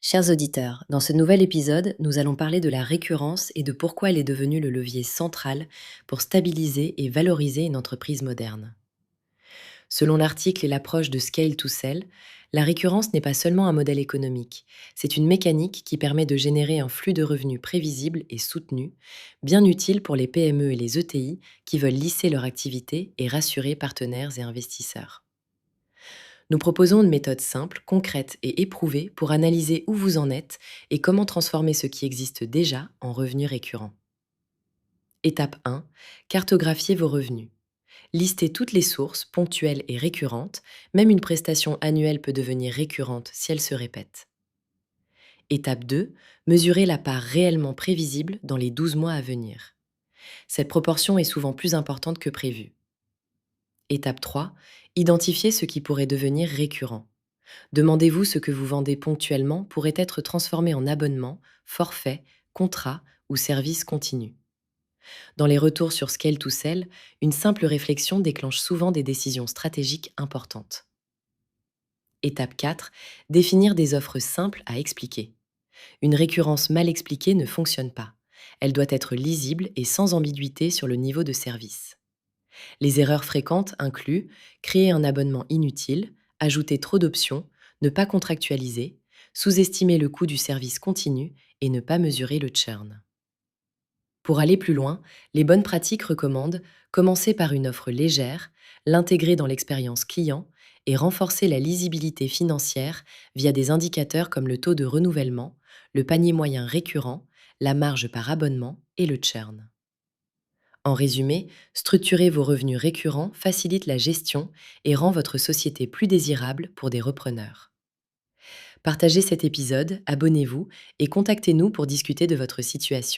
Chers auditeurs, dans ce nouvel épisode, nous allons parler de la récurrence et de pourquoi elle est devenue le levier central pour stabiliser et valoriser une entreprise moderne. Selon l'article et l'approche de Scale to Sell, la récurrence n'est pas seulement un modèle économique, c'est une mécanique qui permet de générer un flux de revenus prévisible et soutenu, bien utile pour les PME et les ETI qui veulent lisser leur activité et rassurer partenaires et investisseurs. Nous proposons une méthode simple, concrète et éprouvée pour analyser où vous en êtes et comment transformer ce qui existe déjà en revenus récurrents. Étape 1. Cartographier vos revenus. Listez toutes les sources, ponctuelles et récurrentes. Même une prestation annuelle peut devenir récurrente si elle se répète. Étape 2. Mesurez la part réellement prévisible dans les 12 mois à venir. Cette proportion est souvent plus importante que prévu. Étape 3. Identifiez ce qui pourrait devenir récurrent. Demandez-vous ce que vous vendez ponctuellement pourrait être transformé en abonnement, forfait, contrat ou service continu. Dans les retours sur Scale to Sell, une simple réflexion déclenche souvent des décisions stratégiques importantes. Étape 4. Définir des offres simples à expliquer. Une récurrence mal expliquée ne fonctionne pas. Elle doit être lisible et sans ambiguïté sur le niveau de service. Les erreurs fréquentes incluent créer un abonnement inutile, ajouter trop d'options, ne pas contractualiser, sous-estimer le coût du service continu et ne pas mesurer le churn. Pour aller plus loin, les bonnes pratiques recommandent commencer par une offre légère, l'intégrer dans l'expérience client et renforcer la lisibilité financière via des indicateurs comme le taux de renouvellement, le panier moyen récurrent, la marge par abonnement et le churn. En résumé, structurer vos revenus récurrents facilite la gestion et rend votre société plus désirable pour des repreneurs. Partagez cet épisode, abonnez-vous et contactez-nous pour discuter de votre situation.